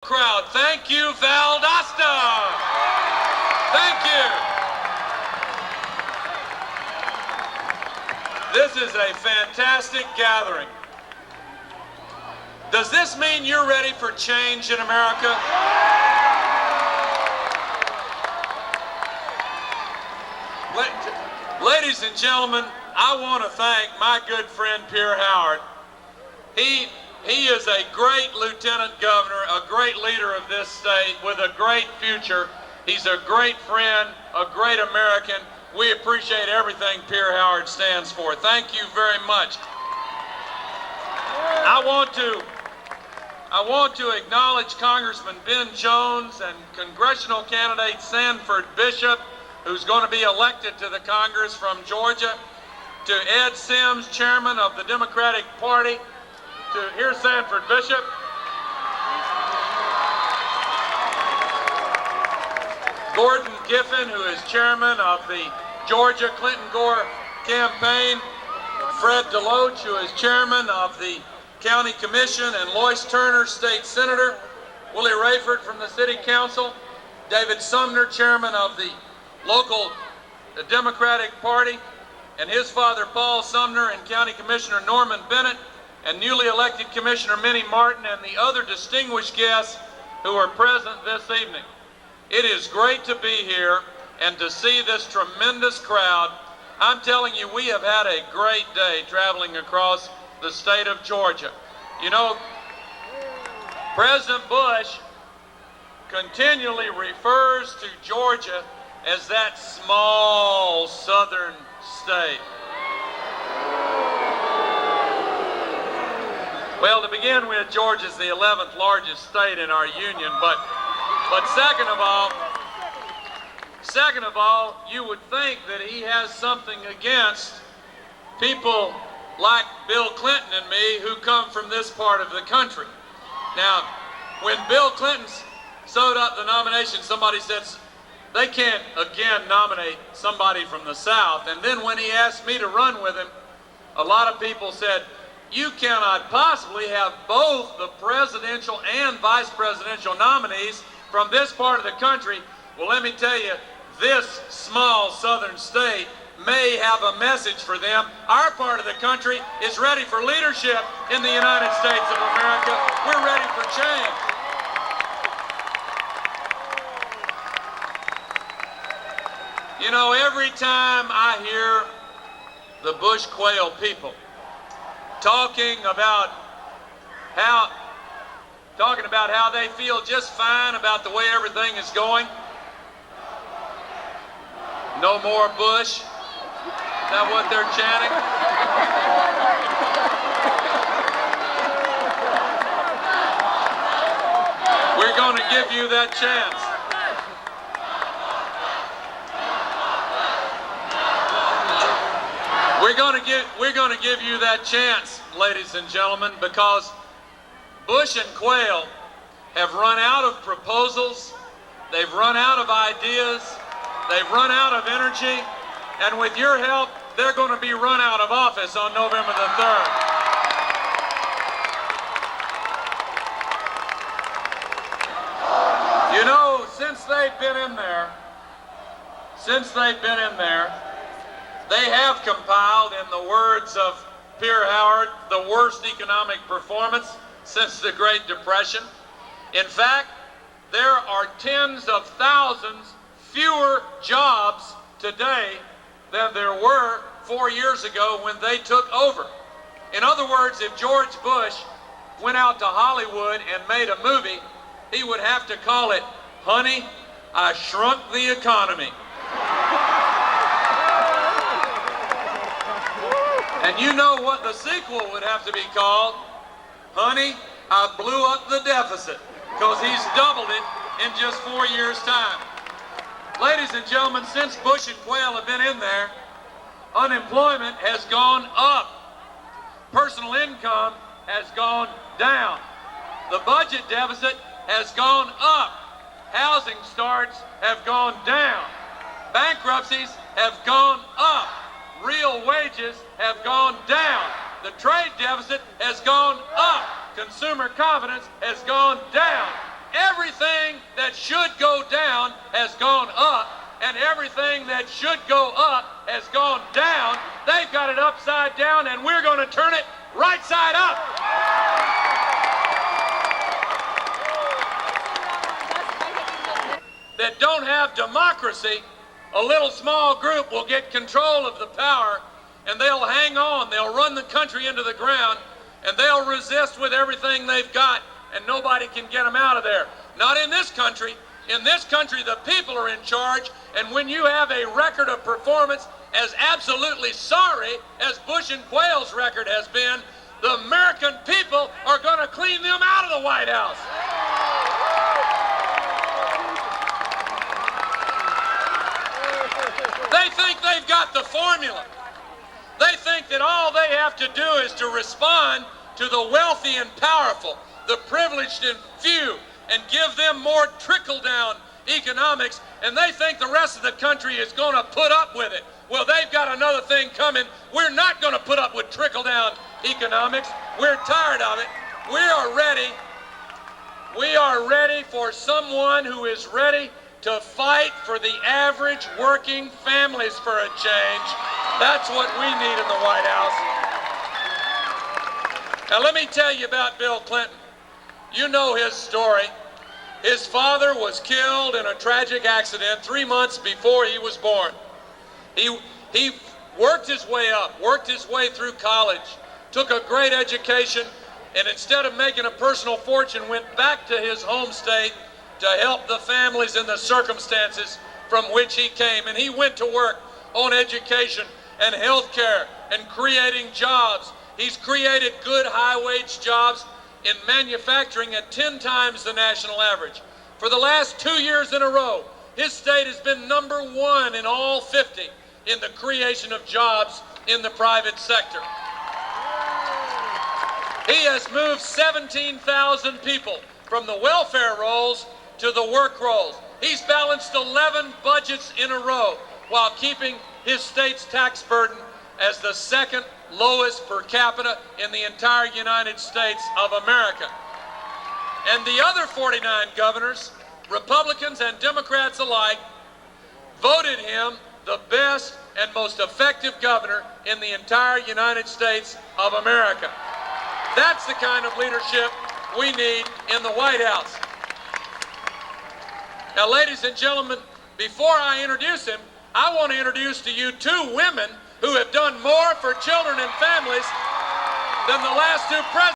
Crowd, thank you, Valdosta. Thank you. This is a fantastic gathering. Does this mean you're ready for change in America? Ladies and gentlemen, I want to thank my good friend Pierre Howard. He is a great lieutenant governor, a great leader of this state with a great future. He's a great friend, a great American. We appreciate everything Pierre Howard stands for. Thank you very much. I want to acknowledge Congressman Ben Jones and congressional candidate Sanford Bishop, who's going to be elected to the Congress from Georgia, to Ed Sims, chairman of the Democratic Party. Here's Sanford Bishop. Gordon Giffen, who is chairman of the Georgia Clinton-Gore campaign. Fred Deloach, who is chairman of the County Commission, and Lois Turner, state senator. Willie Rayford from the City Council. David Sumner, chairman of the local Democratic Party, and his father Paul Sumner, and County Commissioner Norman Bennett, and newly elected Commissioner Minnie Martin, and the other distinguished guests who are present this evening. It is great to be here and to see this tremendous crowd. I'm telling you, we have had a great day traveling across the state of Georgia. You know, President Bush continually refers to Georgia as that small southern state. Well, to begin with, Georgia's the 11th largest state in our union, but second of all, you would think that he has something against people like Bill Clinton and me who come from this part of the country. Now, when Bill Clinton sewed up the nomination, somebody said they can't again nominate somebody from the South. And then when he asked me to run with him, a lot of people said, you cannot possibly have both the presidential and vice presidential nominees from this part of the country. Well, let me tell you, this small southern state may have a message for them. Our part of the country is ready for leadership in the United States of America. We're ready for change. You know, every time I hear the Bush Quail people talking about how they feel just fine about the way everything is going. No more Bush. Is that what they're chanting? We're going to give you that chance. We're going to give you that chance, ladies and gentlemen, because Bush and Quayle have run out of proposals, they've run out of ideas, they've run out of energy, and with your help, they're going to be run out of office on November the 3rd. You know, since they've been in there, they have compiled, in the words of Pierre Howard, the worst economic performance since the Great Depression. In fact, there are tens of thousands fewer jobs today than there were 4 years ago when they took over. In other words, if George Bush went out to Hollywood and made a movie, he would have to call it, Honey, I Shrunk the Economy. And you know what the sequel would have to be called? Honey, I Blew Up the Deficit, because he's doubled it in just 4 years' time. Ladies and gentlemen, since Bush and Quayle have been in there, unemployment has gone up. Personal income has gone down. The budget deficit has gone up. Housing starts have gone down. Bankruptcies have gone up. Real wages have gone down. The trade deficit has gone up. Consumer confidence has gone down. everything that should go down has gone up, and everything that should go up has gone down. They've got it upside down, and we're going to turn it right side up. That don't have democracy, a little small group will get control of the power, and they'll hang on. They'll run the country into the ground, and they'll resist with everything they've got, and nobody can get them out of there. Not in this country. In this country, the people are in charge, and when you have a record of performance as absolutely sorry as Bush and Quayle's record has been, the American people are going to clean them out of the White House. They think they've got the formula. They think that all they have to do is to respond to the wealthy and powerful, the privileged and few, and give them more trickle-down economics, and they think the rest of the country is going to put up with it. Well, they've got another thing coming. We're not going to put up with trickle-down economics. We're tired of it. We are ready. We are ready for someone who is ready to fight for the average working families for a change. That's what we need in the White House. Now, let me tell you about Bill Clinton. You know his story. His father was killed in a tragic accident 3 months before he was born. He worked his way up, worked his way through college, took a great education, and instead of making a personal fortune, went back to his home state to help the families in the circumstances from which he came. And he went to work on education and health care and creating jobs. He's created good high-wage jobs in manufacturing at 10 times the national average. For the last 2 years in a row, his state has been #1 in all 50 in the creation of jobs in the private sector. He has moved 17,000 people from the welfare rolls to the work rolls. He's balanced 11 budgets in a row while keeping his state's tax burden as the second lowest per capita in the entire United States of America. And the other 49 governors, Republicans and Democrats alike, voted him the best and most effective governor in the entire United States of America. That's the kind of leadership we need in the White House. Now, ladies and gentlemen, before I introduce him, I want to introduce to you 2 women who have done more for children and families than the last 2 presidents.